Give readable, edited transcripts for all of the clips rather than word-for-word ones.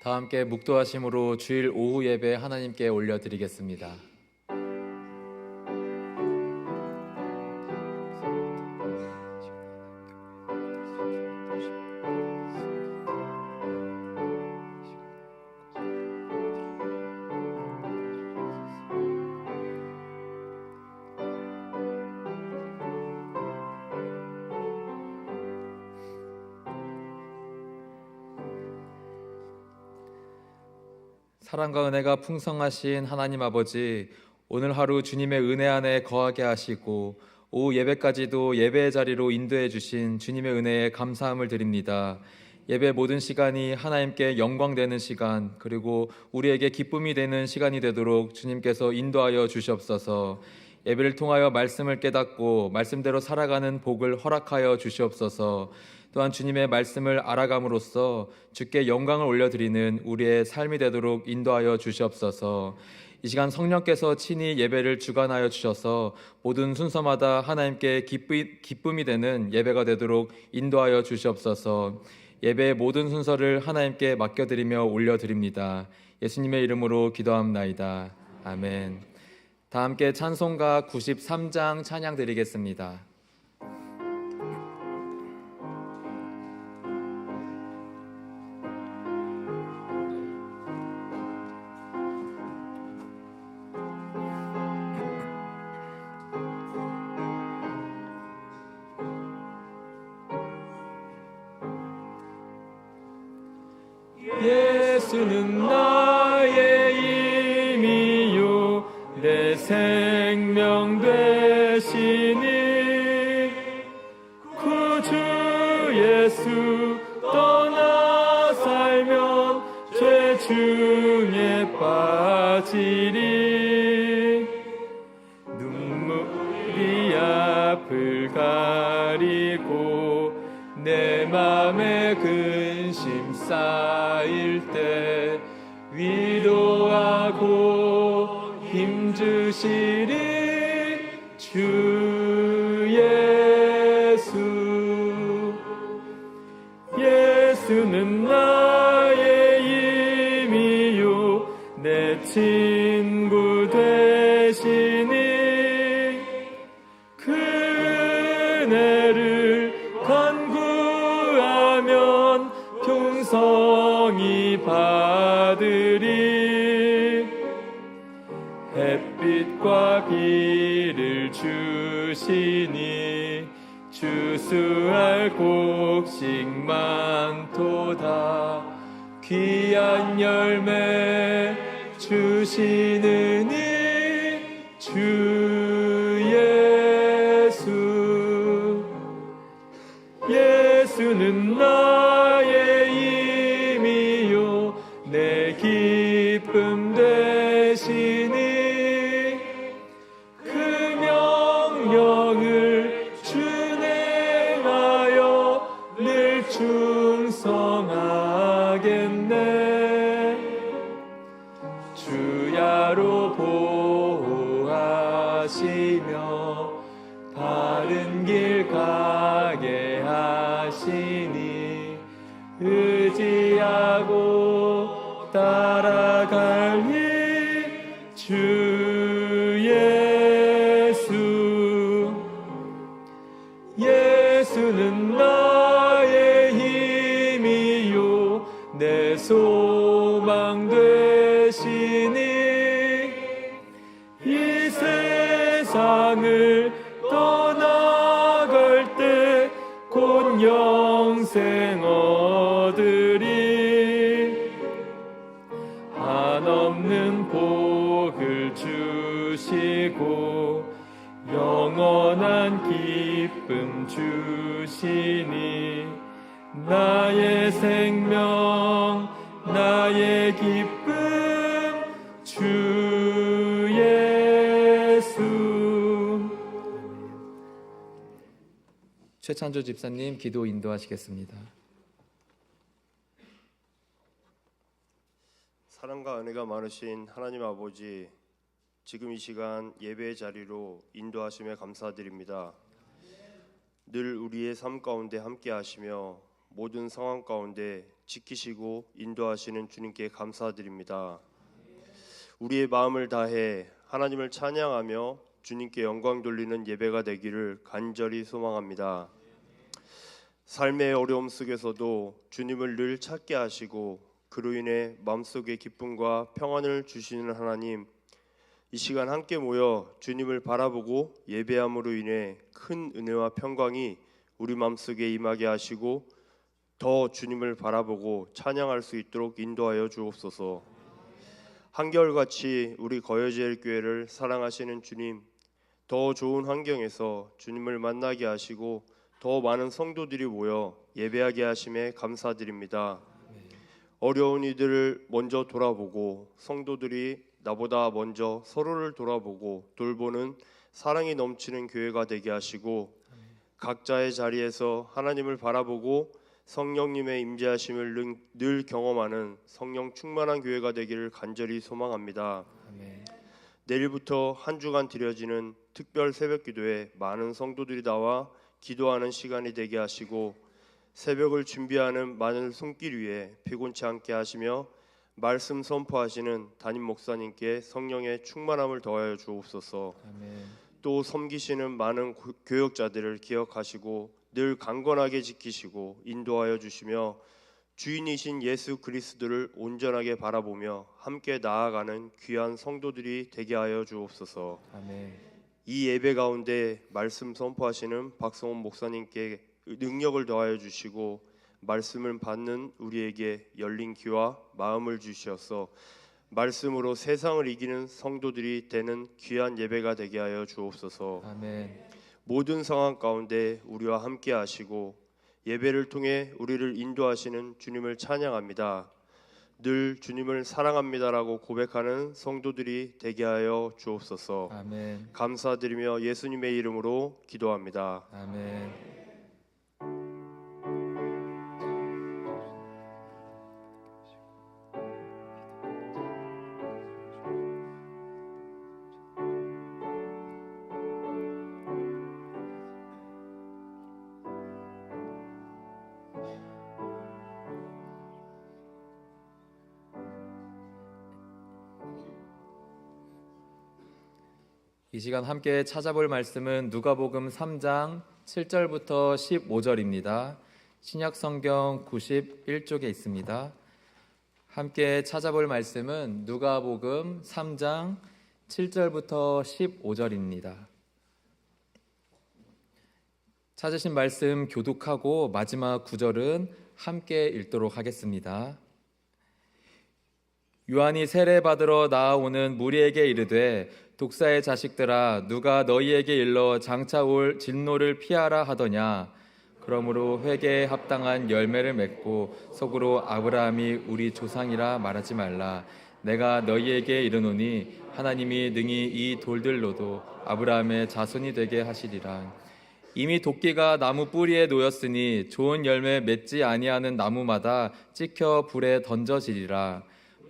다 함께 묵도하심으로 주일 오후 예배 하나님께 올려드리겠습니다. 사랑과 은혜가 풍성하신 하나님 아버지, 오늘 하루 주님의 은혜 안에 거하게 하시고 오후 예배까지도 예배의 자리로 인도해 주신 주님의 은혜에 감사함을 드립니다. 예배 모든 시간이 하나님께 영광되는 시간, 그리고 우리에게 기쁨이 되는 시간이 되도록 주님께서 인도하여 주시옵소서. 예배를 통하여 말씀을 깨닫고 말씀대로 살아가는 복을 허락하여 주시옵소서. 또한 주님의 말씀을 알아감으로써 주께 영광을 올려드리는 우리의 삶이 되도록 인도하여 주시옵소서. 이 시간 성령께서 친히 예배를 주관하여 주셔서 모든 순서마다 하나님께 기쁨이 되는 예배가 되도록 인도하여 주시옵소서. 예배의 모든 순서를 하나님께 맡겨드리며 올려드립니다. 예수님의 이름으로 기도합나이다. 아멘. 다 함께 찬송가 93장 찬양 드리겠습니다. 예수는 나의 힘이요 내 생명 되시니 구주 예수 떠나 살면 죄 중에 빠지리 눈물이 앞을 가리고 내 맘에 근심 쌓일 때 위로하고 힘주시리 주 예수. 예수는 나의 힘이요 내 친구 되시니 그 은혜를 간구하면 풍성히 받으리. 햇빛과 비를 주시니 주수할 곡식 많도다. 귀한 열매 주시느니 주 예수. 예수는 나의 힘이요 내 기쁨 되시니 그 명령을 준행하여 늘 충성하겠네. 주야로 보호하시며 바른 길 가게 하시니 의지하고 따라갈니 주 예수. 예수는 나의 힘이요 내 소망 되시니 이 세상을 떠나갈 때 곧 영생 얻으리. 한없는 복을 주시고 영원한 기쁨 주시니 나의 생명 나의 기쁨 주 예수. 최찬조 집사님 기도 인도하시겠습니다. 사랑과 은혜가 많으신 하나님 아버지, 지금 이 시간 예배의 자리로 인도하심에 감사드립니다. 늘 우리의 삶 가운데 함께 하시며 모든 상황 가운데 지키시고 인도하시는 주님께 감사드립니다. 우리의 마음을 다해 하나님을 찬양하며 주님께 영광 돌리는 예배가 되기를 간절히 소망합니다. 삶의 어려움 속에서도 주님을 늘 찾게 하시고 그로 인해 마음속에 기쁨과 평안을 주시는 하나님, 이 시간 함께 모여 주님을 바라보고 예배함으로 인해 큰 은혜와 평강이 우리 마음속에 임하게 하시고 더 주님을 바라보고 찬양할 수 있도록 인도하여 주옵소서. 한결같이 우리 거여지엘 교회를 사랑하시는 주님, 더 좋은 환경에서 주님을 만나게 하시고 더 많은 성도들이 모여 예배하게 하심에 감사드립니다. 어려운 이들을 먼저 돌아보고 성도들이 나보다 먼저 서로를 돌아보고 돌보는 사랑이 넘치는 교회가 되게 하시고 각자의 자리에서 하나님을 바라보고 성령님의 임재하심을 늘 경험하는 성령 충만한 교회가 되기를 간절히 소망합니다. 아멘. 내일부터 한 주간 드려지는 특별 새벽 기도에 많은 성도들이 나와 기도하는 시간이 되게 하시고 새벽을 준비하는 많은 손길 위에 피곤치 않게 하시며 말씀 선포하시는 담임 목사님께 성령의 충만함을 더하여 주옵소서. 아멘. 또 섬기시는 많은 교역자들을 기억하시고 늘 강건하게 지키시고 인도하여 주시며 주인이신 예수 그리스도를 온전하게 바라보며 함께 나아가는 귀한 성도들이 되게 하여 주옵소서. 아멘. 이 예배 가운데 말씀 선포하시는 박성원 목사님께 능력을 더하여 주시고 말씀을 받는 우리에게 열린 귀와 마음을 주시어서 말씀으로 세상을 이기는 성도들이 되는 귀한 예배가 되게 하여 주옵소서. 아멘. 모든 상황 가운데 우리와 함께 하시고 예배를 통해 우리를 인도하시는 주님을 찬양합니다. 늘 주님을 사랑합니다라고 고백하는 성도들이 되게 하여 주옵소서. 아멘. 감사드리며 예수님의 이름으로 기도합니다. 아멘. 이 시간 함께 찾아볼 말씀은 누가복음 3장 7절부터 15절입니다. 신약 성경 91쪽에 있습니다. 함께 찾아볼 말씀은 누가복음 3장 7절부터 15절입니다. 찾으신 말씀 교독하고 마지막 9절은 함께 읽도록 하겠습니다. 요한이 세례받으러 나아오는 무리에게 이르되 독사의 자식들아 누가 너희에게 일러 장차 올 진노를 피하라 하더냐. 그러므로 회개에 합당한 열매를 맺고 속으로 아브라함이 우리 조상이라 말하지 말라. 내가 너희에게 이르노니 하나님이 능히 이 돌들로도 아브라함의 자손이 되게 하시리라. 이미 도끼가 나무 뿌리에 놓였으니 좋은 열매 맺지 아니하는 나무마다 찍혀 불에 던져지리라.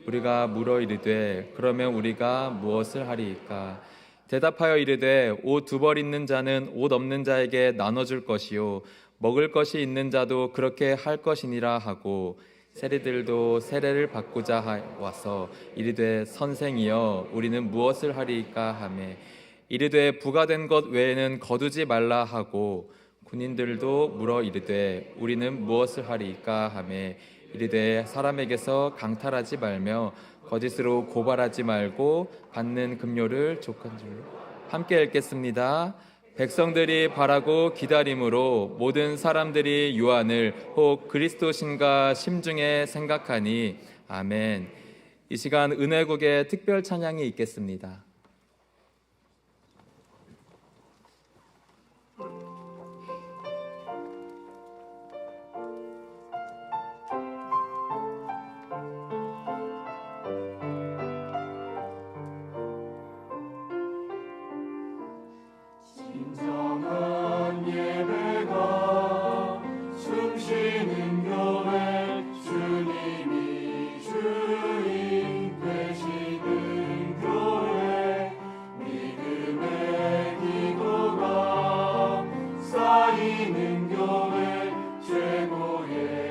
우리가 물어 이르되 그러면 우리가 무엇을 하리이까? 대답하여 이르되 옷 두 벌 있는 자는 옷 없는 자에게 나눠줄 것이요 먹을 것이 있는 자도 그렇게 할 것이니라 하고 세리들도 세례를 받고자 와서 이르되 선생이여 우리는 무엇을 하리이까 하매 이르되 부가된 것 외에는 거두지 말라 하고 군인들도 물어 이르되 우리는 무엇을 하리이까 하매 이르되 사람에게서 강탈하지 말며 거짓으로 고발하지 말고 받는 급료를 족한 줄로. 함께 읽겠습니다. 백성들이 바라고 기다림으로 모든 사람들이 요한을 혹 그리스도신가 심중에 생각하니 아멘. 이 시간 은혜국의 특별 찬양이 있겠습니다. 쌓이는 교회 최고의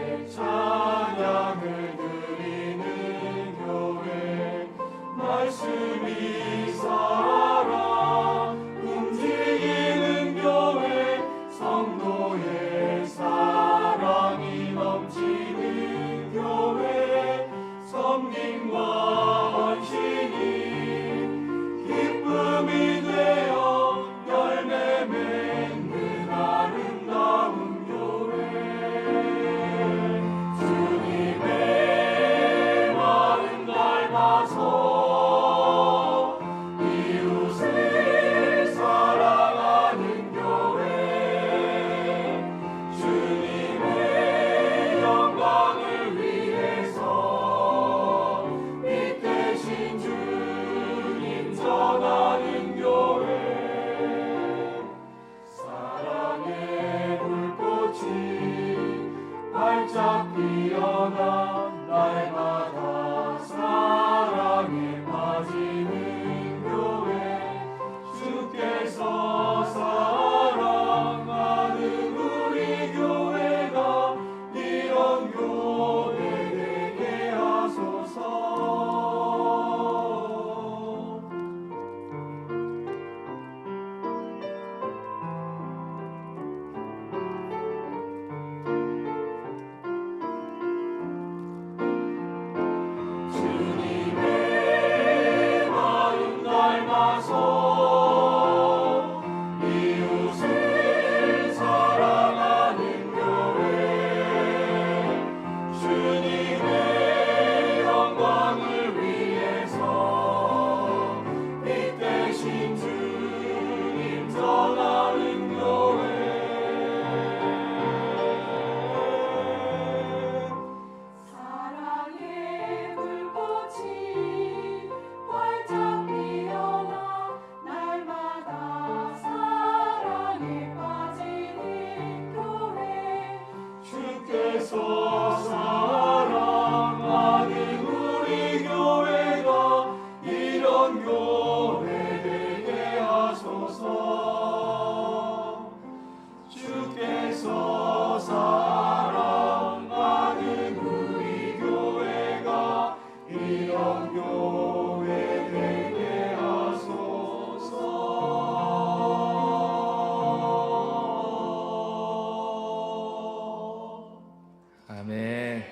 아멘.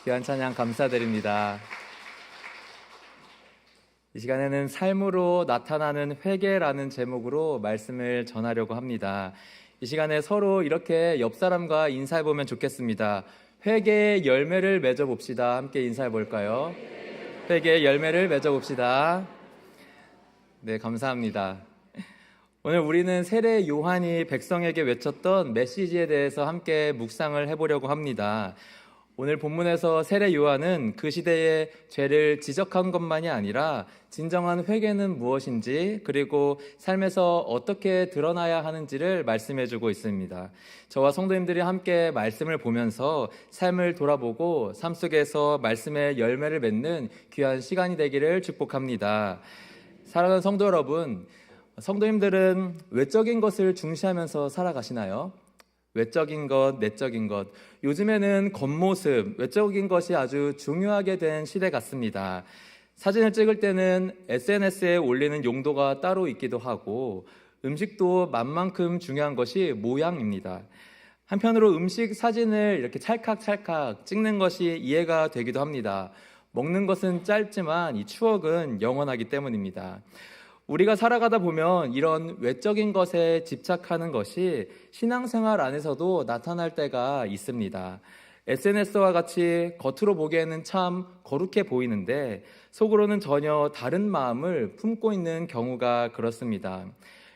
귀한 찬양 감사드립니다. 이 시간에는 삶으로 나타나는 회개라는 제목으로 말씀을 전하려고 합니다. 이 시간에 서로 이렇게 옆 사람과 인사해 보면 좋겠습니다. 회개의 열매를 맺어 봅시다. 함께 인사해 볼까요? 회개의 열매를 맺어 봅시다. 네, 감사합니다. 오늘 우리는 세례 요한이 백성에게 외쳤던 메시지에 대해서 함께 묵상을 해보려고 합니다. 오늘 본문에서 세례 요한은 그 시대의 죄를 지적한 것만이 아니라 진정한 회개는 무엇인지, 그리고 삶에서 어떻게 드러나야 하는지를 말씀해주고 있습니다. 저와 성도님들이 함께 말씀을 보면서 삶을 돌아보고 삶 속에서 말씀의 열매를 맺는 귀한 시간이 되기를 축복합니다. 사랑하는 성도 여러분, 성도님들은 외적인 것을 중시하면서 살아가시나요? 외적인 것, 내적인 것. 요즘에는 겉모습, 외적인 것이 아주 중요하게 된 시대 같습니다. 사진을 찍을 때는 SNS에 올리는 용도가 따로 있기도 하고, 음식도 맛만큼 중요한 것이 모양입니다. 한편으로 음식 사진을 이렇게 찰칵찰칵 찍는 것이 이해가 되기도 합니다. 먹는 것은 짧지만 이 추억은 영원하기 때문입니다. 우리가 살아가다 보면 이런 외적인 것에 집착하는 것이 신앙생활 안에서도 나타날 때가 있습니다. SNS와 같이 겉으로 보기에는 참 거룩해 보이는데 속으로는 전혀 다른 마음을 품고 있는 경우가 그렇습니다.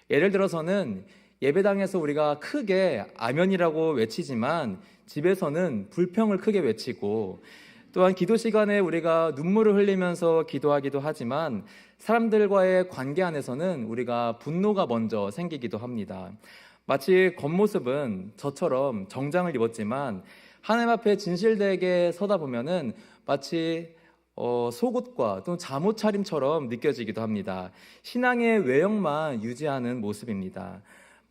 예를 들어서는 예배당에서 우리가 크게 아멘이라고 외치지만 집에서는 불평을 크게 외치고, 또한 기도 시간에 우리가 눈물을 흘리면서 기도하기도 하지만 사람들과의 관계 안에서는 우리가 분노가 먼저 생기기도 합니다. 마치 겉모습은 저처럼 정장을 입었지만 하나님 앞에 진실되게 서다 보면은 마치 속옷과 또는 잠옷 차림처럼 느껴지기도 합니다. 신앙의 외형만 유지하는 모습입니다.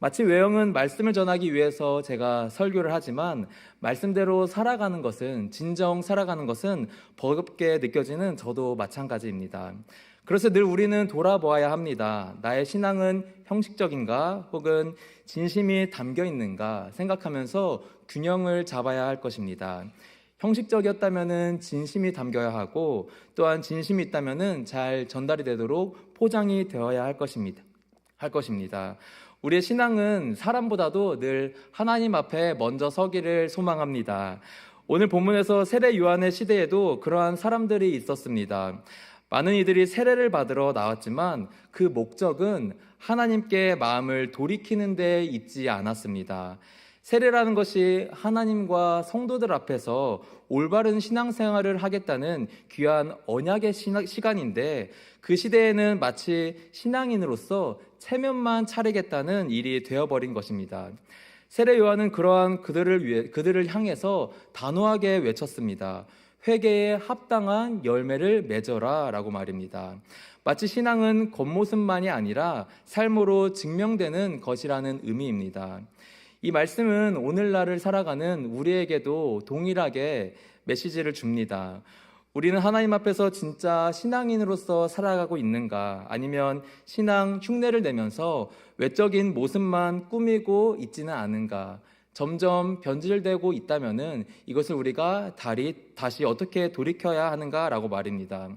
마치 외형은 말씀을 전하기 위해서 제가 설교를 하지만 말씀대로 살아가는 것은, 진정 살아가는 것은 버겁게 느껴지는 저도 마찬가지입니다. 그래서 늘 우리는 돌아보아야 합니다. 나의 신앙은 형식적인가 혹은 진심이 담겨 있는가 생각하면서 균형을 잡아야 할 것입니다. 형식적이었다면 진심이 담겨야 하고, 또한 진심이 있다면 잘 전달이 되도록 포장이 되어야 할 것입니다. 우리의 신앙은 사람보다도 늘 하나님 앞에 먼저 서기를 소망합니다. 오늘 본문에서 세례 요한의 시대에도 그러한 사람들이 있었습니다. 많은 이들이 세례를 받으러 나왔지만 그 목적은 하나님께 마음을 돌이키는 데 있지 않았습니다. 세례라는 것이 하나님과 성도들 앞에서 올바른 신앙생활을 하겠다는 귀한 언약의 시간인데, 그 시대에는 마치 신앙인으로서 체면만 차리겠다는 일이 되어버린 것입니다. 세례 요한은 그러한 그들을 향해서 단호하게 외쳤습니다. 회개에 합당한 열매를 맺어라라고 말입니다. 마치 신앙은 겉모습만이 아니라 삶으로 증명되는 것이라는 의미입니다. 이 말씀은 오늘날을 살아가는 우리에게도 동일하게 메시지를 줍니다. 우리는 하나님 앞에서 진짜 신앙인으로서 살아가고 있는가, 아니면 신앙 흉내를 내면서 외적인 모습만 꾸미고 있지는 않은가, 점점 변질되고 있다면은 이것을 우리가 다시 어떻게 돌이켜야 하는가라고 말입니다.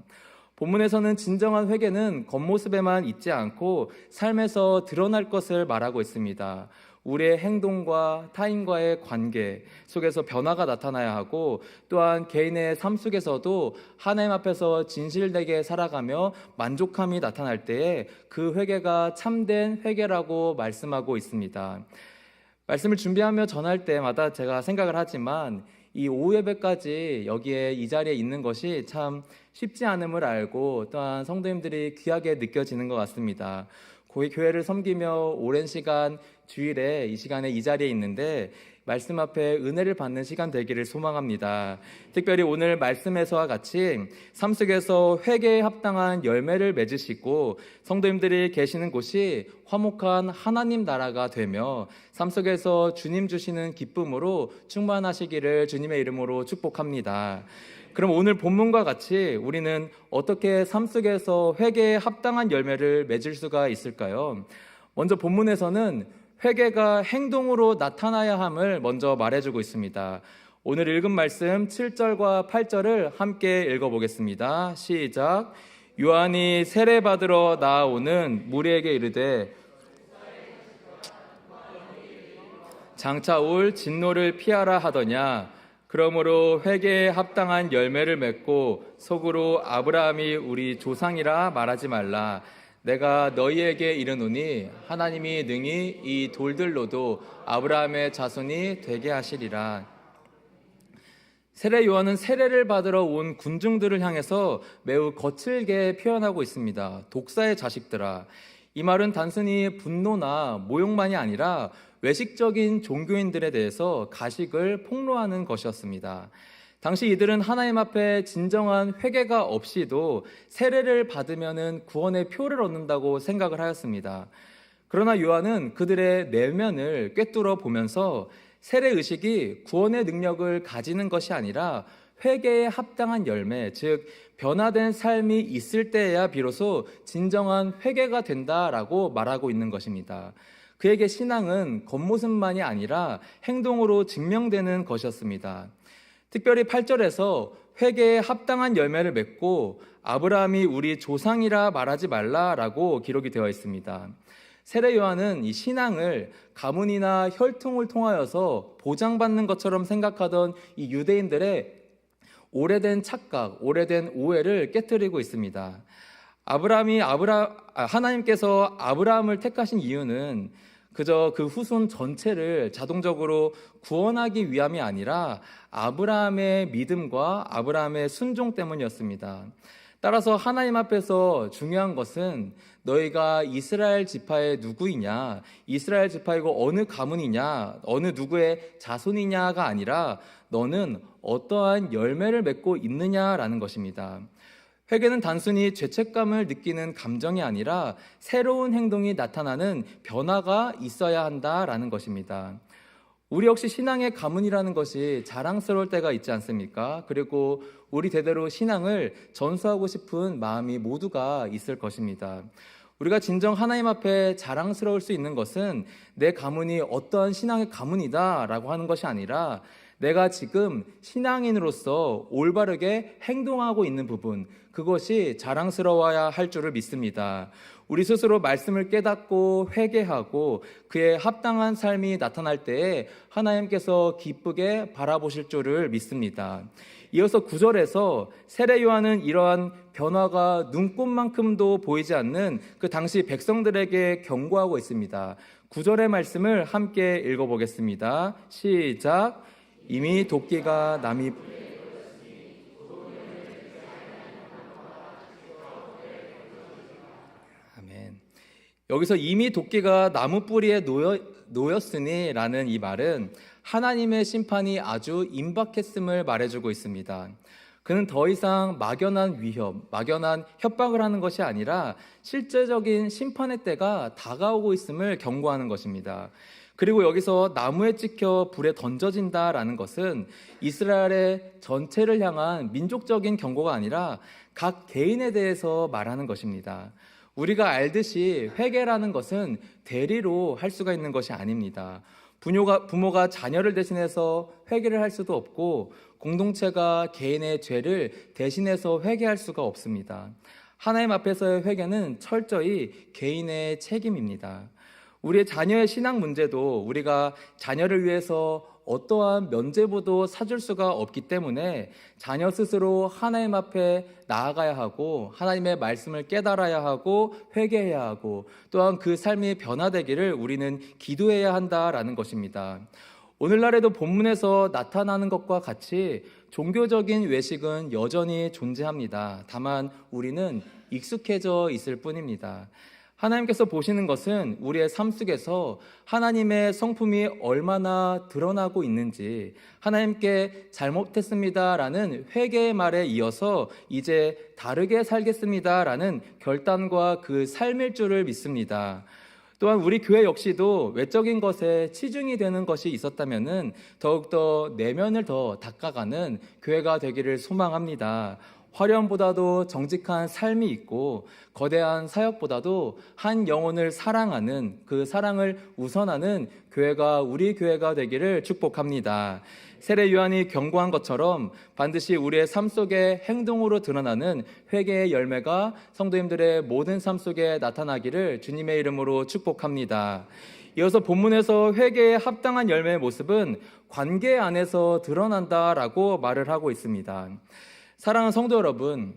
본문에서는 진정한 회개는 겉모습에만 있지 않고 삶에서 드러날 것을 말하고 있습니다. 우리의 행동과 타인과의 관계 속에서 변화가 나타나야 하고, 또한 개인의 삶 속에서도 하나님 앞에서 진실되게 살아가며 만족함이 나타날 때에 그 회개가 참된 회개라고 말씀하고 있습니다. 말씀을 준비하며 전할 때마다 제가 생각을 하지만 이 오후 예배까지 여기에 이 자리에 있는 것이 참 쉽지 않음을 알고, 또한 성도님들이 귀하게 느껴지는 것 같습니다. 교회를 섬기며 오랜 시간 주일에 이 시간에 이 자리에 있는데 말씀 앞에 은혜를 받는 시간 되기를 소망합니다. 특별히 오늘 말씀에서와 같이 삶 속에서 회개에 합당한 열매를 맺으시고 성도님들이 계시는 곳이 화목한 하나님 나라가 되며 삶 속에서 주님 주시는 기쁨으로 충만하시기를 주님의 이름으로 축복합니다. 그럼 오늘 본문과 같이 우리는 어떻게 삶 속에서 회개에 합당한 열매를 맺을 수가 있을까요? 먼저 본문에서는 회개가 행동으로 나타나야 함을 먼저 말해주고 있습니다. 오늘 읽은 말씀 7절과 8절을 함께 읽어보겠습니다. 시작. 요한이 세례받으러 나아오는 무리에게 이르되 장차 올 진노를 피하라 하더냐. 그러므로 회개에 합당한 열매를 맺고 속으로 아브라함이 우리 조상이라 말하지 말라. 내가 너희에게 이르노니 하나님이 능히 이 돌들로도 아브라함의 자손이 되게 하시리라. 세례 요한은 세례를 받으러 온 군중들을 향해서 매우 거칠게 표현하고 있습니다. 독사의 자식들아. 이 말은 단순히 분노나 모욕만이 아니라 외식적인 종교인들에 대해서 가식을 폭로하는 것이었습니다. 당시 이들은 하나님 앞에 진정한 회개가 없이도 세례를 받으면 구원의 표를 얻는다고 생각을 하였습니다. 그러나 요한은 그들의 내면을 꿰뚫어 보면서 세례의식이 구원의 능력을 가지는 것이 아니라 회개에 합당한 열매, 즉 변화된 삶이 있을 때에야 비로소 진정한 회개가 된다라고 말하고 있는 것입니다. 그에게 신앙은 겉모습만이 아니라 행동으로 증명되는 것이었습니다. 특별히 8절에서 회개에 합당한 열매를 맺고 아브라함이 우리 조상이라 말하지 말라라고 기록이 되어 있습니다. 세례 요한은 이 신앙을 가문이나 혈통을 통하여서 보장받는 것처럼 생각하던 이 유대인들의 오래된 착각, 오래된 오해를 깨뜨리고 있습니다. 하나님께서 아브라함을 택하신 이유는 그저 그 후손 전체를 자동적으로 구원하기 위함이 아니라 아브라함의 믿음과 아브라함의 순종 때문이었습니다. 따라서 하나님 앞에서 중요한 것은 너희가 이스라엘 지파의 누구이냐, 이스라엘 지파이고 어느 가문이냐, 어느 누구의 자손이냐가 아니라 너는 어떠한 열매를 맺고 있느냐라는 것입니다. 회개는 단순히 죄책감을 느끼는 감정이 아니라 새로운 행동이 나타나는 변화가 있어야 한다라는 것입니다. 우리 역시 신앙의 가문이라는 것이 자랑스러울 때가 있지 않습니까? 그리고 우리 대대로 신앙을 전수하고 싶은 마음이 모두가 있을 것입니다. 우리가 진정 하나님 앞에 자랑스러울 수 있는 것은 내 가문이 어떠한 신앙의 가문이다라고 하는 것이 아니라 내가 지금 신앙인으로서 올바르게 행동하고 있는 부분, 그것이 자랑스러워야 할 줄을 믿습니다. 우리 스스로 말씀을 깨닫고 회개하고 그에 합당한 삶이 나타날 때에 하나님께서 기쁘게 바라보실 줄을 믿습니다. 이어서 9절에서 세례 요한은 이러한 변화가 눈꽃만큼도 보이지 않는 그 당시 백성들에게 경고하고 있습니다. 9절의 말씀을 함께 읽어보겠습니다. 시작. 이미 도끼가 남이 아멘. 여기서 이미 도끼가 나무 뿌리에 놓였으니 라는 이 말은 하나님의 심판이 아주 임박했음을 말해주고 있습니다. 그는 더 이상 막연한 위협, 막연한 협박을 하는 것이 아니라 실제적인 심판의 때가 다가오고 있음을 경고하는 것입니다. 그리고 여기서 나무에 찍혀 불에 던져진다라는 것은 이스라엘의 전체를 향한 민족적인 경고가 아니라 각 개인에 대해서 말하는 것입니다. 우리가 알듯이 회개라는 것은 대리로 할 수가 있는 것이 아닙니다. 부모가 자녀를 대신해서 회개를 할 수도 없고 공동체가 개인의 죄를 대신해서 회개할 수가 없습니다. 하나님 앞에서의 회개는 철저히 개인의 책임입니다. 우리의 자녀의 신앙 문제도 우리가 자녀를 위해서 어떠한 면죄부도 사줄 수가 없기 때문에 자녀 스스로 하나님 앞에 나아가야 하고 하나님의 말씀을 깨달아야 하고 회개해야 하고 또한 그 삶이 변화되기를 우리는 기도해야 한다라는 것입니다. 오늘날에도 본문에서 나타나는 것과 같이 종교적인 외식은 여전히 존재합니다. 다만 우리는 익숙해져 있을 뿐입니다. 하나님께서 보시는 것은 우리의 삶 속에서 하나님의 성품이 얼마나 드러나고 있는지, 하나님께 잘못했습니다라는 회개의 말에 이어서 이제 다르게 살겠습니다라는 결단과 그 삶일 줄을 믿습니다. 또한 우리 교회 역시도 외적인 것에 치중이 되는 것이 있었다면 더욱더 내면을 더 닦아가는 교회가 되기를 소망합니다. 화려함보다도 정직한 삶이 있고 거대한 사역보다도 한 영혼을 사랑하는, 그 사랑을 우선하는 교회가 우리 교회가 되기를 축복합니다. 세례 요한이 경고한 것처럼 반드시 우리의 삶 속에 행동으로 드러나는 회개의 열매가 성도님들의 모든 삶 속에 나타나기를 주님의 이름으로 축복합니다. 이어서 본문에서 회개에 합당한 열매의 모습은 관계 안에서 드러난다라고 말을 하고 있습니다. 사랑하는 성도 여러분,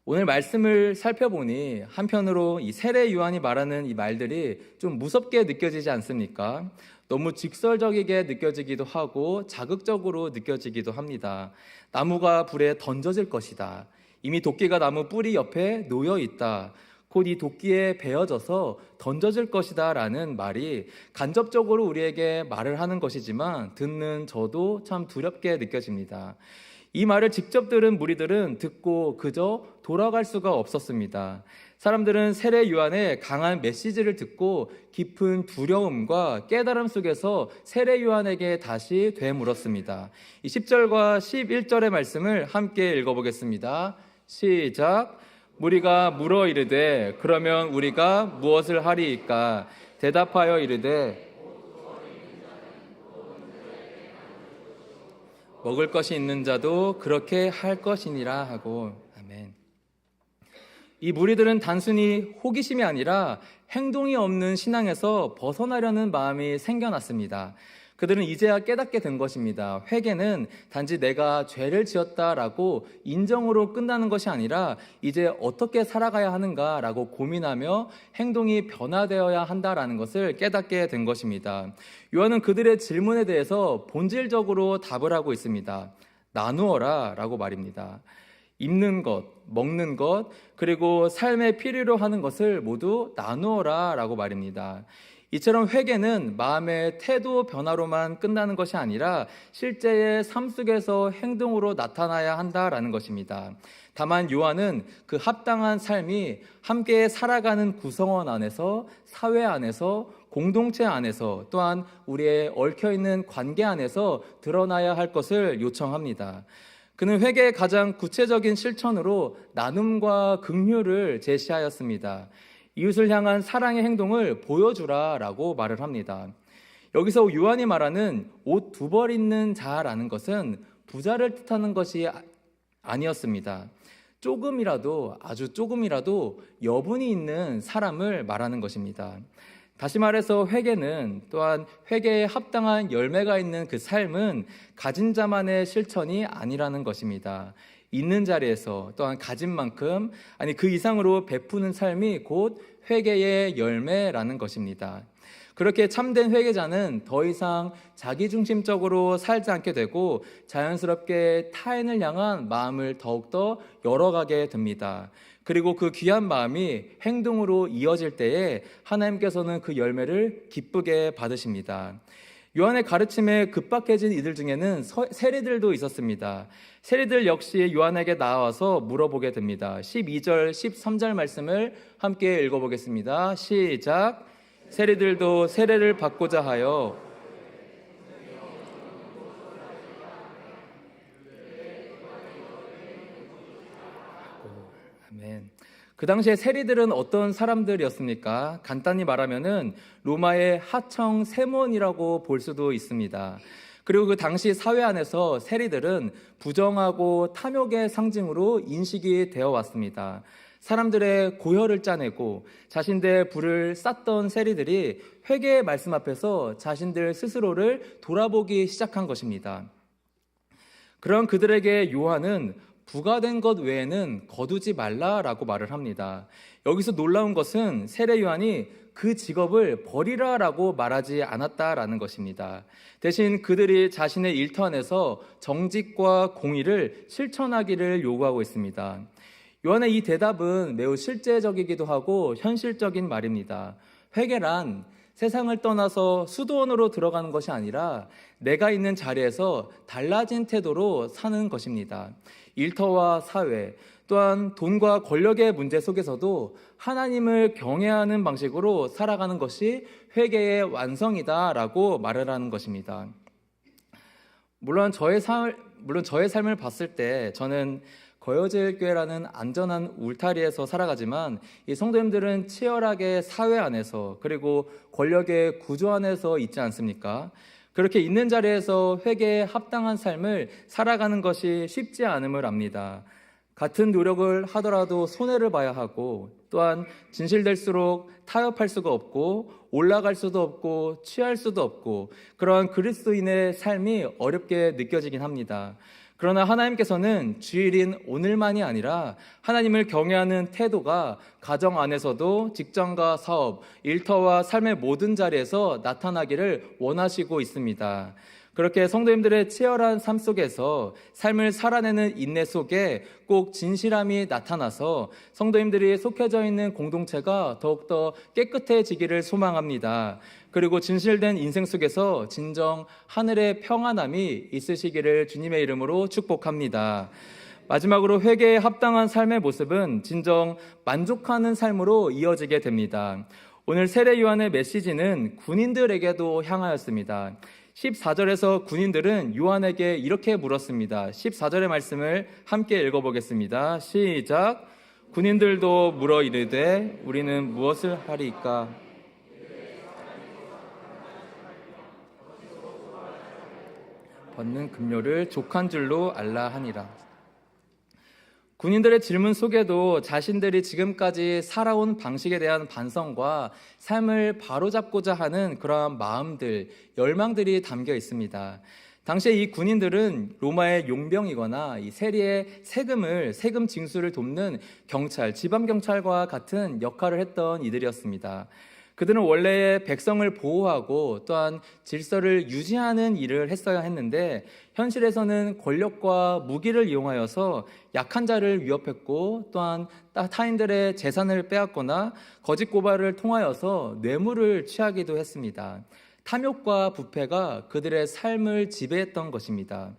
오늘 말씀을 살펴보니 한편으로 이 세례 요한이 말하는 이 말들이 좀 무섭게 느껴지지 않습니까? 너무 직설적이게 느껴지기도 하고 자극적으로 느껴지기도 합니다. 나무가 불에 던져질 것이다. 이미 도끼가 나무 뿌리 옆에 놓여 있다. 곧 이 도끼에 베어져서 던져질 것이다 라는 말이 간접적으로 우리에게 말을 하는 것이지만 듣는 저도 참 두렵게 느껴집니다. 이 말을 직접 들은 무리들은 듣고 그저 돌아갈 수가 없었습니다. 사람들은 세례 요한의 강한 메시지를 듣고 깊은 두려움과 깨달음 속에서 세례 요한에게 다시 되물었습니다. 이 10절과 11절의 말씀을 함께 읽어보겠습니다. 시작. 무리가 물어 이르되 그러면 우리가 무엇을 하리이까? 대답하여 이르되 먹을 것이 있는 자도 그렇게 할 것이니라 하고. 아멘. 이 무리들은 단순히 호기심이 아니라 행동이 없는 신앙에서 벗어나려는 마음이 생겨났습니다. 그들은 이제야 깨닫게 된 것입니다. 회개는 단지 내가 죄를 지었다라고 인정으로 끝나는 것이 아니라 이제 어떻게 살아가야 하는가라고 고민하며 행동이 변화되어야 한다라는 것을 깨닫게 된 것입니다. 요한은 그들의 질문에 대해서 본질적으로 답을 하고 있습니다. 나누어라 라고 말입니다. 입는 것, 먹는 것, 그리고 삶의 필요로 하는 것을 모두 나누어라 라고 말입니다. 이처럼 회개는 마음의 태도 변화로만 끝나는 것이 아니라 실제의 삶 속에서 행동으로 나타나야 한다라는 것입니다. 다만 요한은 그 합당한 삶이 함께 살아가는 구성원 안에서, 사회 안에서, 공동체 안에서, 또한 우리의 얽혀있는 관계 안에서 드러나야 할 것을 요청합니다. 그는 회개의 가장 구체적인 실천으로 나눔과 긍휼을 제시하였습니다. 이웃을 향한 사랑의 행동을 보여주라라고 말을 합니다. 여기서 요한이 말하는 옷 2벌 있는 자라는 것은 부자를 뜻하는 것이 아니었습니다. 조금이라도, 아주 조금이라도 여분이 있는 사람을 말하는 것입니다. 다시 말해서 회개는, 또한 회개에 합당한 열매가 있는 그 삶은 가진 자만의 실천이 아니라는 것입니다. 있는 자리에서 또한 가진 만큼, 아니 그 이상으로 베푸는 삶이 곧 회개의 열매라는 것입니다. 그렇게 참된 회개자는 더 이상 자기중심적으로 살지 않게 되고 자연스럽게 타인을 향한 마음을 더욱더 열어가게 됩니다. 그리고 그 귀한 마음이 행동으로 이어질 때에 하나님께서는 그 열매를 기쁘게 받으십니다. 요한의 가르침에 급박해진 이들 중에는 세리들도 있었습니다. 세리들 역시 요한에게 나와서 물어보게 됩니다. 12절, 13절 말씀을 함께 읽어보겠습니다. 시작. 세리들도 세례를 받고자 하여 아멘. 그 당시에 세리들은 어떤 사람들이었습니까? 간단히 말하면은 로마의 하청 세몬이라고 볼 수도 있습니다. 그리고 그 당시 사회 안에서 세리들은 부정하고 탐욕의 상징으로 인식이 되어 왔습니다. 사람들의 고혈을 짜내고 자신들의 불을 쌌던 세리들이 회개의 말씀 앞에서 자신들 스스로를 돌아보기 시작한 것입니다. 그런 그들에게 요한은 부과된 것 외에는 거두지 말라라고 말을 합니다. 여기서 놀라운 것은 세례 요한이 그 직업을 버리라라고 말하지 않았다라는 것입니다. 대신 그들이 자신의 일터 안에서 정직과 공의를 실천하기를 요구하고 있습니다. 요한의 이 대답은 매우 실제적이기도 하고 현실적인 말입니다. 회개란 세상을 떠나서 수도원으로 들어가는 것이 아니라 내가 있는 자리에서 달라진 태도로 사는 것입니다. 일터와 사회, 또한 돈과 권력의 문제 속에서도 하나님을 경외하는 방식으로 살아가는 것이 회개의 완성이다라고 말을 하는 것입니다. 물론 저의 삶을 봤을 때 저는 거여질 교회라는 안전한 울타리에서 살아가지만 이 성도님들은 치열하게 사회 안에서 그리고 권력의 구조 안에서 있지 않습니까? 그렇게 있는 자리에서 회개에 합당한 삶을 살아가는 것이 쉽지 않음을 압니다. 같은 노력을 하더라도 손해를 봐야 하고 또한 진실될수록 타협할 수가 없고 올라갈 수도 없고 취할 수도 없고 그러한 그리스도인의 삶이 어렵게 느껴지긴 합니다. 그러나 하나님께서는 주일인 오늘만이 아니라 하나님을 경외하는 태도가 가정 안에서도 직장과 사업, 일터와 삶의 모든 자리에서 나타나기를 원하시고 있습니다. 그렇게 성도님들의 치열한 삶 속에서 삶을 살아내는 인내 속에 꼭 진실함이 나타나서 성도님들이 속해져 있는 공동체가 더욱더 깨끗해지기를 소망합니다. 그리고 진실된 인생 속에서 진정 하늘의 평안함이 있으시기를 주님의 이름으로 축복합니다. 마지막으로 회개에 합당한 삶의 모습은 진정 만족하는 삶으로 이어지게 됩니다. 오늘 세례 요한의 메시지는 군인들에게도 향하였습니다. 14절에서 군인들은 요한에게 이렇게 물었습니다. 14절의 말씀을 함께 읽어보겠습니다. 시작. 군인들도 물어 이르되 우리는 무엇을 하리이까? 벗는 급료를 족한 줄로 알라 하니라. 군인들의 질문 속에도 자신들이 지금까지 살아온 방식에 대한 반성과 삶을 바로잡고자 하는 그러한 마음들, 열망들이 담겨 있습니다. 당시에 이 군인들은 로마의 용병이거나 이 세리의 세금 징수를 돕는 경찰, 지방경찰과 같은 역할을 했던 이들이었습니다. 그들은 원래 백성을 보호하고 또한 질서를 유지하는 일을 했어야 했는데 현실에서는 권력과 무기를 이용하여서 약한 자를 위협했고 또한 타인들의 재산을 빼앗거나 거짓 고발을 통하여서 뇌물을 취하기도 했습니다. 탐욕과 부패가 그들의 삶을 지배했던 것입니다.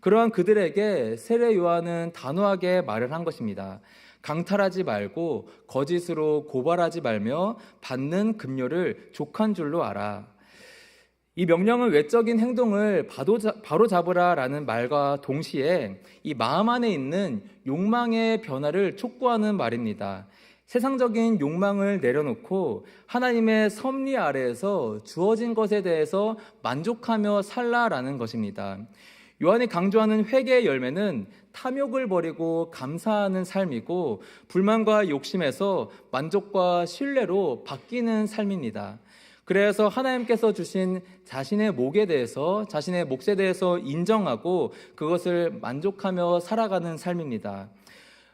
그러한 그들에게 세례 요한은 단호하게 말을 한 것입니다. 강탈하지 말고 거짓으로 고발하지 말며 받는 급료를 족한 줄로 알아. 이 명령은 외적인 행동을 바로 잡으라라는 말과 동시에 이 마음 안에 있는 욕망의 변화를 촉구하는 말입니다. 세상적인 욕망을 내려놓고 하나님의 섭리 아래에서 주어진 것에 대해서 만족하며 살라라는 것입니다. 요한이 강조하는 회개의 열매는 탐욕을 버리고 감사하는 삶이고 불만과 욕심에서 만족과 신뢰로 바뀌는 삶입니다. 그래서 하나님께서 주신 자신의 몫에 대해서 인정하고 그것을 만족하며 살아가는 삶입니다.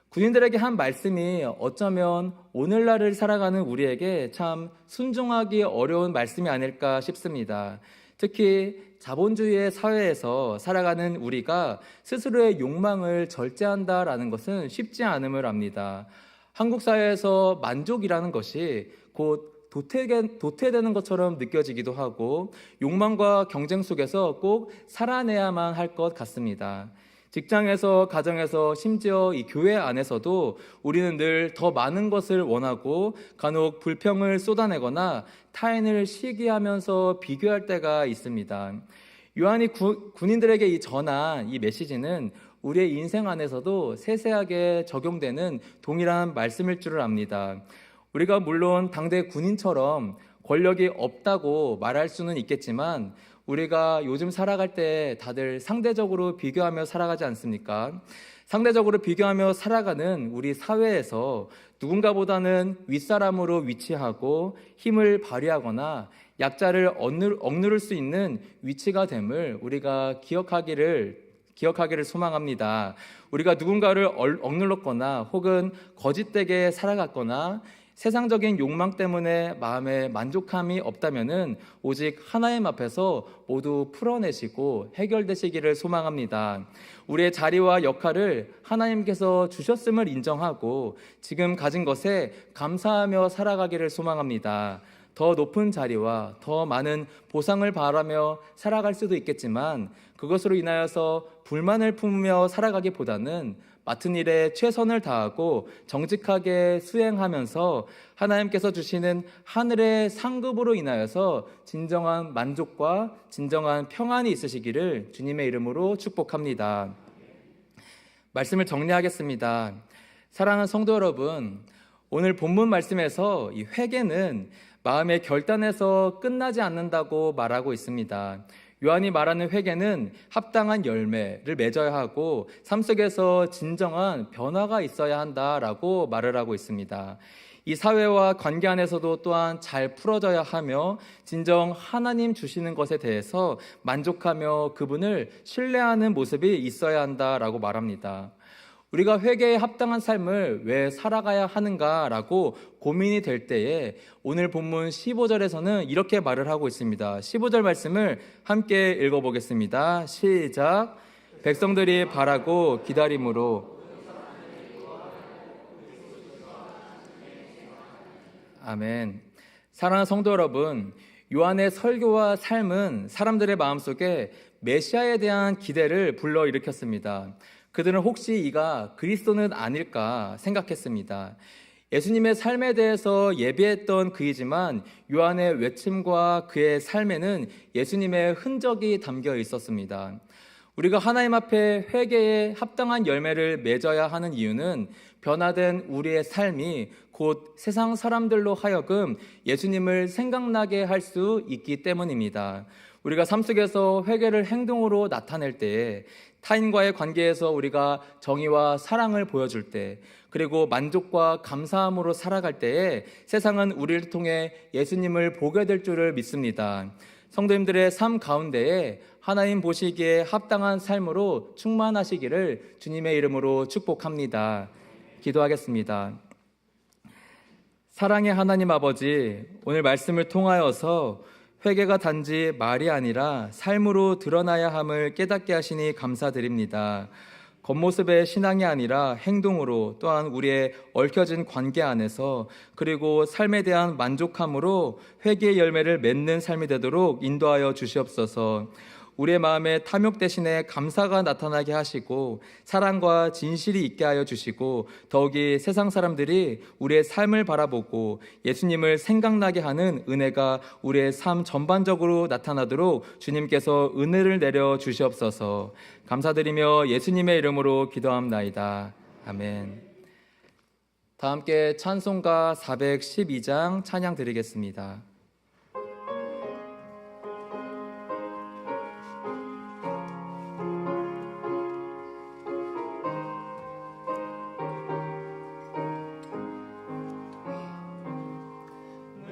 군인들에게 한 말씀이 어쩌면 오늘날을 살아가는 우리에게 참 순종하기 어려운 말씀이 아닐까 싶습니다. 특히 자본주의의 사회에서 살아가는 우리가 스스로의 욕망을 절제한다라는 것은 쉽지 않음을 압니다. 한국 사회에서 만족이라는 것이 곧 도태되는 것처럼 느껴지기도 하고 욕망과 경쟁 속에서 꼭 살아내야만 할 것 같습니다. 직장에서, 가정에서, 심지어 이 교회 안에서도 우리는 늘 더 많은 것을 원하고 간혹 불평을 쏟아내거나 타인을 시기하면서 비교할 때가 있습니다. 요한이 군인들에게 전한 이 메시지는 우리의 인생 안에서도 세세하게 적용되는 동일한 말씀일 줄을 압니다. 우리가 물론 당대 군인처럼 권력이 없다고 말할 수는 있겠지만 우리가 요즘 살아갈 때 다들 상대적으로 비교하며 살아가지 않습니까? 상대적으로 비교하며 살아가는 우리 사회에서 누군가보다는 윗사람으로 위치하고 힘을 발휘하거나 약자를 억누를 수 있는 위치가 됨을 우리가 기억하기를 소망합니다. 우리가 누군가를 억눌렀거나 혹은 거짓되게 살아갔거나 세상적인 욕망 때문에 마음에 만족함이 없다면은 오직 하나님 앞에서 모두 풀어내시고 해결되시기를 소망합니다. 우리의 자리와 역할을 하나님께서 주셨음을 인정하고 지금 가진 것에 감사하며 살아가기를 소망합니다. 더 높은 자리와 더 많은 보상을 바라며 살아갈 수도 있겠지만 그것으로 인하여서 불만을 품으며 살아가기보다는 맡은 일에 최선을 다하고 정직하게 수행하면서 하나님께서 주시는 하늘의 상급으로 인하여서 진정한 만족과 진정한 평안이 있으시기를 주님의 이름으로 축복합니다. 말씀을 정리하겠습니다. 사랑하는 성도 여러분, 오늘 본문 말씀에서 이 회개는 마음의 결단에서 끝나지 않는다고 말하고 있습니다. 요한이 말하는 회개는 합당한 열매를 맺어야 하고 삶 속에서 진정한 변화가 있어야 한다라고 말을 하고 있습니다. 이 사회와 관계 안에서도 또한 잘 풀어져야 하며 진정 하나님 주시는 것에 대해서 만족하며 그분을 신뢰하는 모습이 있어야 한다라고 말합니다. 우리가 회개에 합당한 삶을 왜 살아가야 하는가라고 고민이 될 때에 오늘 본문 15절에서는 이렇게 말을 하고 있습니다. 15절 말씀을 함께 읽어보겠습니다. 시작. 백성들이 바라고 기다림으로. 아멘. 사랑하는 성도 여러분, 요한의 설교와 삶은 사람들의 마음속에 메시아에 대한 기대를 불러일으켰습니다. 그들은 혹시 이가 그리스도는 아닐까 생각했습니다. 예수님의 삶에 대해서 예비했던 그이지만 요한의 외침과 그의 삶에는 예수님의 흔적이 담겨 있었습니다. 우리가 하나님 앞에 회개에 합당한 열매를 맺어야 하는 이유는 변화된 우리의 삶이 곧 세상 사람들로 하여금 예수님을 생각나게 할 수 있기 때문입니다. 우리가 삶 속에서 회개를 행동으로 나타낼 때에 타인과의 관계에서 우리가 정의와 사랑을 보여줄 때, 그리고 만족과 감사함으로 살아갈 때에 세상은 우리를 통해 예수님을 보게 될 줄을 믿습니다. 성도님들의 삶 가운데에 하나님 보시기에 합당한 삶으로 충만하시기를 주님의 이름으로 축복합니다. 기도하겠습니다. 사랑의 하나님 아버지, 오늘 말씀을 통하여서 회개가 단지 말이 아니라 삶으로 드러나야 함을 깨닫게 하시니 감사드립니다. 겉모습의 신앙이 아니라 행동으로, 또한 우리의 얽혀진 관계 안에서, 그리고 삶에 대한 만족함으로 회개의 열매를 맺는 삶이 되도록 인도하여 주시옵소서. 우리의 마음에 탐욕 대신에 감사가 나타나게 하시고 사랑과 진실이 있게 하여 주시고 더욱이 세상 사람들이 우리의 삶을 바라보고 예수님을 생각나게 하는 은혜가 우리의 삶 전반적으로 나타나도록 주님께서 은혜를 내려 주시옵소서. 감사드리며 예수님의 이름으로 기도합나이다. 아멘. 다 함께 찬송가 412장 찬양 드리겠습니다.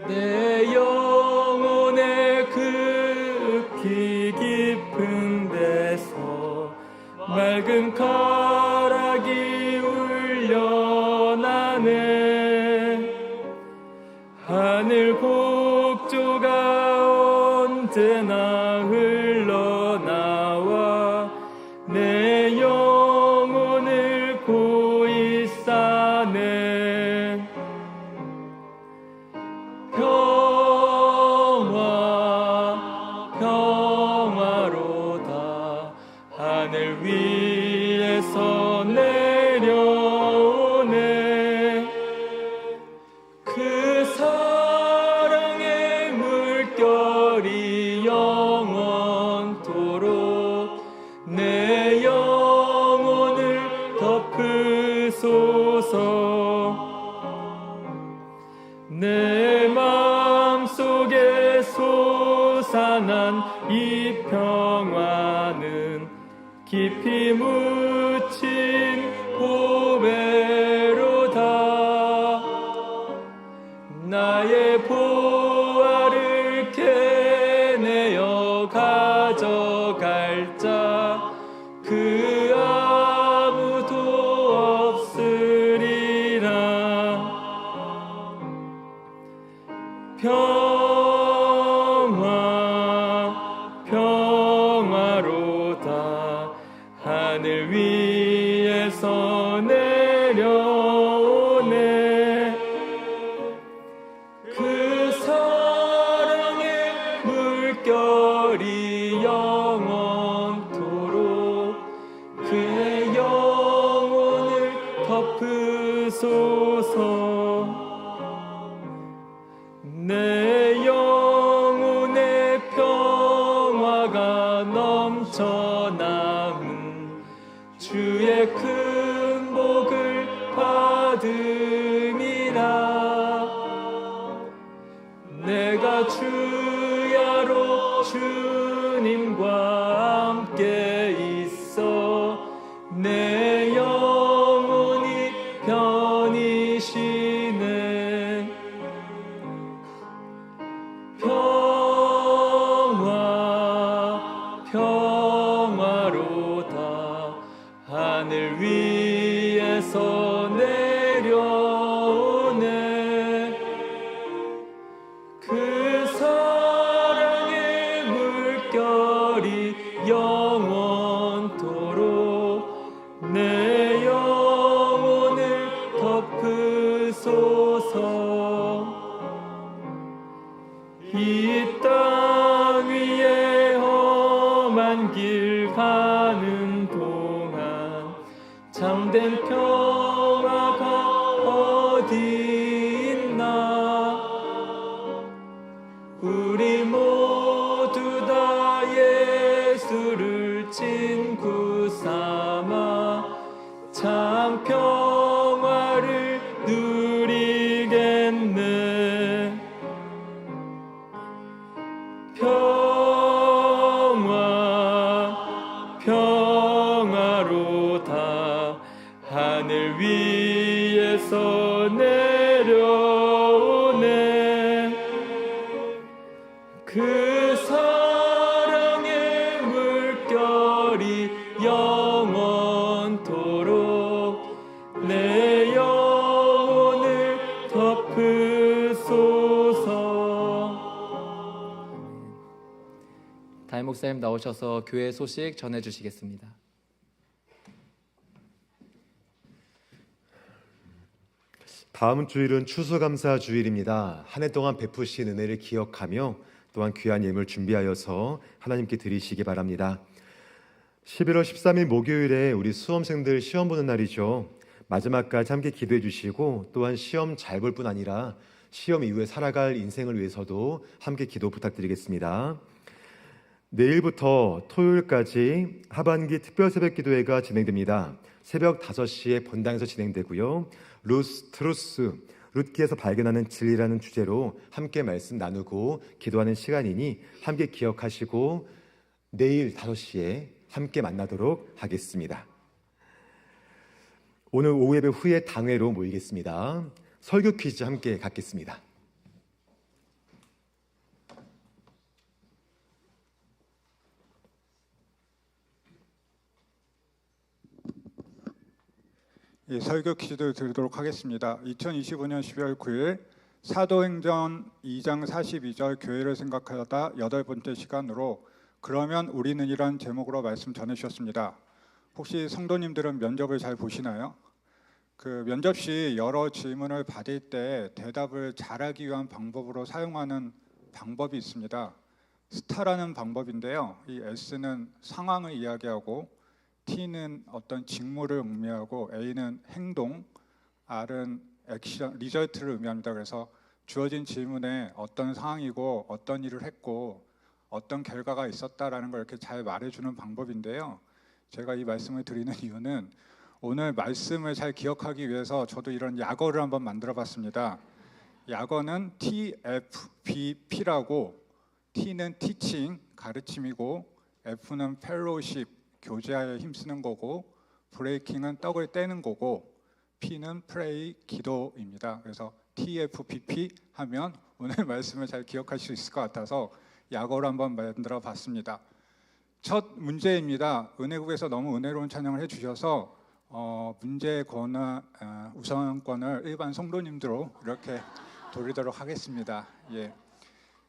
내 영혼의 극히 깊은 데서 맑은 가락이 울려나네. 하늘 곡조가 언제나 흘러나와 내 영혼을 고이 싸네. 하늘 위에서 내려오네. 그 사랑의 물결이 영원토록 내 영혼을 덮으소서. 내 마음속에 솟아난 이 평화는 깊이 묻힌 보배로다. 나의 보화를 캐내어 가져갈 자 그 아무도 없으리라. 평화 평화로다. 하늘 위에서 내려오네. 그 사랑의 물결이 영원토록 그의 영혼을 덮으소서. 내 영혼의 평화가 넘쳐남은 주의 큰 복을 받음이라. 내가 주야로 주님과 함께 있어 내 영혼이 편이시네. 평화 평화로다. 하늘 위에서 내려오네. 그 사랑의 물결이 영원토록 내 영혼을 덮으소서. 이 땅 위에 험한 길 가는 동안 참된 평화가 어디 있나. 우리 모두 다 예수를 친구 삼아 참 평화를 누리겠네. 평화 평화로다. 하늘 위에서 내려오네. 그 사랑의 물결이 영원토록 내 영혼을 덮으소서. 담임 목사님 나오셔서 교회 소식 전해주시겠습니다. 다음 주일은 추수감사 주일입니다. 한 해 동안 베푸신 은혜를 기억하며 또한 귀한 예물 준비하여서 하나님께 드리시기 바랍니다. 11월 13일 목요일에 우리 수험생들 시험 보는 날이죠. 마지막까지 함께 기도해 주시고 또한 시험 잘 볼 뿐 아니라 시험 이후에 살아갈 인생을 위해서도 함께 기도 부탁드리겠습니다. 내일부터 토요일까지 하반기 특별 새벽 기도회가 진행됩니다. 새벽 5시에 본당에서 진행되고요. 루스 룻기에서 발견하는 진리라는 주제로 함께 말씀 나누고 기도하는 시간이니 함께 기억하시고 내일 5시에 함께 만나도록 하겠습니다. 오늘 오후 예배 후에 당회로 모이겠습니다. 설교 퀴즈 함께 갖겠습니다. 설교 퀴즈 드리도록 하겠습니다. 2025년 12월 9일 사도행전 2장 42절 교회를 생각하다 8번째 시간으로 그러면 우리는 이란 제목으로 말씀 전해주셨습니다. 혹시 성도님들은 면접을 잘 보시나요? 그 면접 시 여러 질문을 받을 때 대답을 잘하기 위한 방법으로 사용하는 방법이 있습니다. 스타라는 방법인데요. 이 S는 상황을 이야기하고 T는 어떤 직무를 의미하고 A는 행동, R은 액션, 리절트를 의미합니다. 그래서 주어진 질문에 어떤 상황이고 어떤 일을 했고 어떤 결과가 있었다라는 걸 이렇게 잘 말해주는 방법인데요. 제가 이 말씀을 드리는 이유는 오늘 말씀을 잘 기억하기 위해서 저도 이런 약어를 한번 만들어봤습니다. 약어는 TFBP라고, T는 teaching, 가르침이고, F는 fellowship, 교제하에 힘쓰는 거고, breaking은 떡을 떼는 거고, P는 pray, 기도입니다. 그래서 TFBP 하면 오늘 말씀을 잘 기억할 수 있을 것 같아서 약어로 한번 만들어 봤습니다. 첫 문제입니다. 은혜국에서 너무 은혜로운 찬양을 해주셔서 문제 권한 우선권을 일반 성도님들로 이렇게 돌리도록 하겠습니다. 예.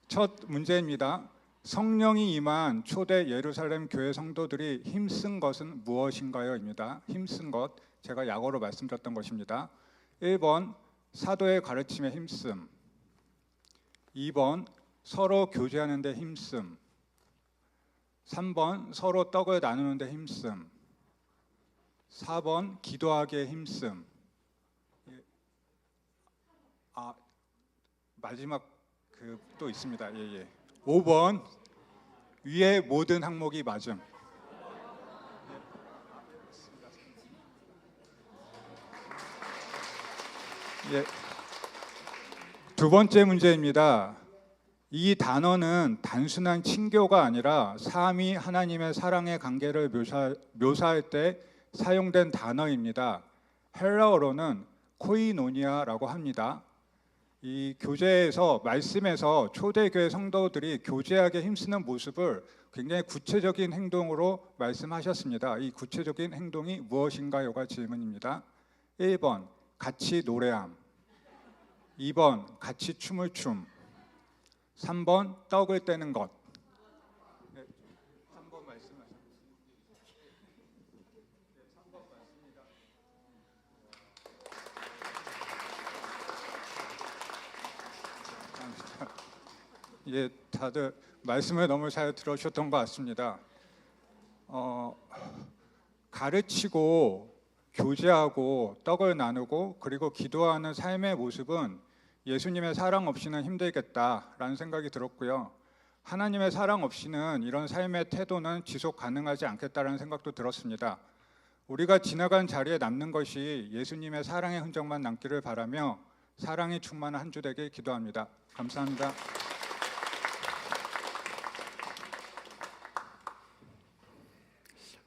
첫 문제입니다. 성령이 임한 초대 예루살렘 교회 성도들이 힘쓴 것은 무엇인가요?입니다. 힘쓴 것, 제가 약어로 말씀드렸던 것입니다. 1번 사도의 가르침에 힘씀, 2번 서로 교제하는 데 힘씀, 3번 서로 떡을 나누는 데 힘씀, 4번 기도하기에 힘씀. 마지막 또 있습니다. 5번 위의 모든 항목이 맞음. 두 번째 문제입니다. 이 단어는 단순한 친교가 아니라 삼위 하나님의 사랑의 관계를 묘사할 때 사용된 단어입니다. 헬라어로는 코이노니아라고 합니다. 이 교제에서 말씀에서 초대교회 성도들이 교제하게 힘쓰는 모습을 굉장히 구체적인 행동으로 말씀하셨습니다. 이 구체적인 행동이 무엇인가요가 질문입니다. 1번 같이 노래함, 2번 같이 춤을 춤, 3번 떡을 떼는 것. 3번 말씀하세요. 3번 맞습니다. 예, 다들 말씀을 너무 잘 들으셨던 것 같습니다. 가르치고 교제하고 떡을 나누고 그리고 기도하는 삶의 모습은 예수님의 사랑 없이는 힘들겠다라는 생각이 들었고요. 하나님의 사랑 없이는 이런 삶의 태도는 지속 가능하지 않겠다라는 생각도 들었습니다. 우리가 지나간 자리에 남는 것이 예수님의 사랑의 흔적만 남기를 바라며 사랑이 충만한 한 주 되길 기도합니다. 감사합니다.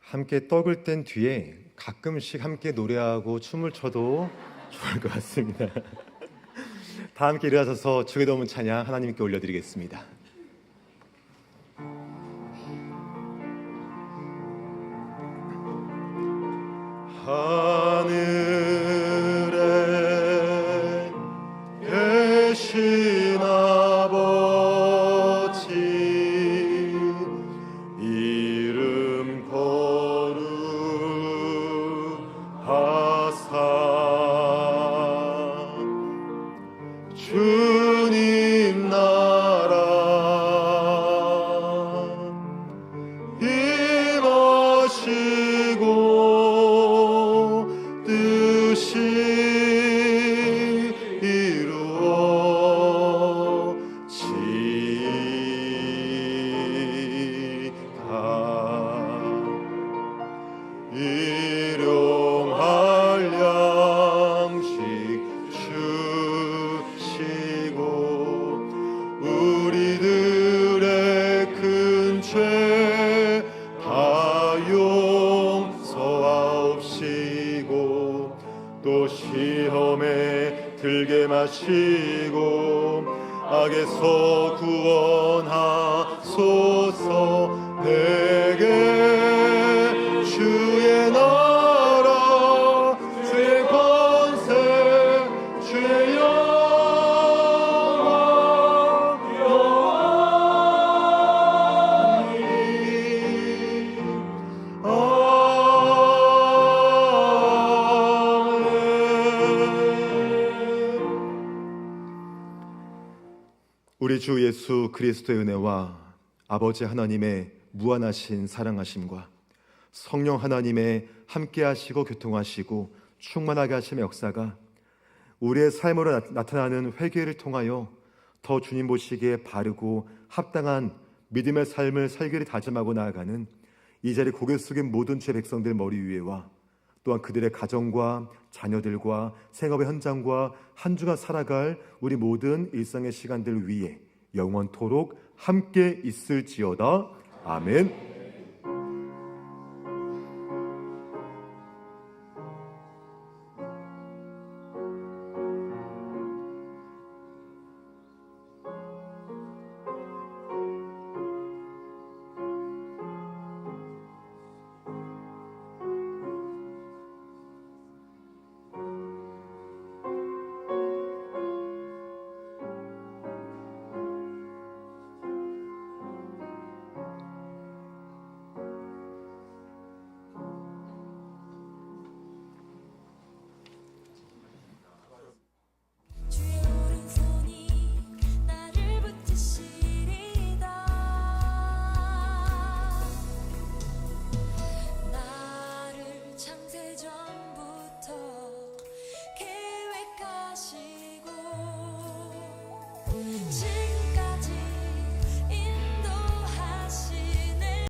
함께 떡을 뗀 뒤에 가끔씩 함께 노래하고 춤을 춰도 좋을 것 같습니다. 다 함께 일어서서 주의 도문 찬양 하나님께 올려드리겠습니다. 하늘에 계신 아버지 이름 거룩하사 주님 나라 임하시고 뜻이 이루어지다 일용할 양식 주시고 우리들의 큰 죄 다 용서하옵시고 또 시험에 들게 마시고 악에서 구원하소서. 내게 주의 나라 주의 권세 주의 영광 영원히 아멘. 우리 주 예수 그리스도의 은혜와 아버지 하나님의 무한하신 사랑하심과 성령 하나님의 함께하시고 교통하시고 충만하게 하심의 역사가 우리의 삶으로 나타나는 회개를 통하여 더 주님 보시기에 바르고 합당한 믿음의 삶을 살기를 다짐하고 나아가는 이 자리 고개 숙인 모든 주의 백성들 머리 위에와 또한 그들의 가정과 자녀들과 생업의 현장과 한 주간 살아갈 우리 모든 일상의 시간들 위에 영원토록 함께 있을지어다. 아멘.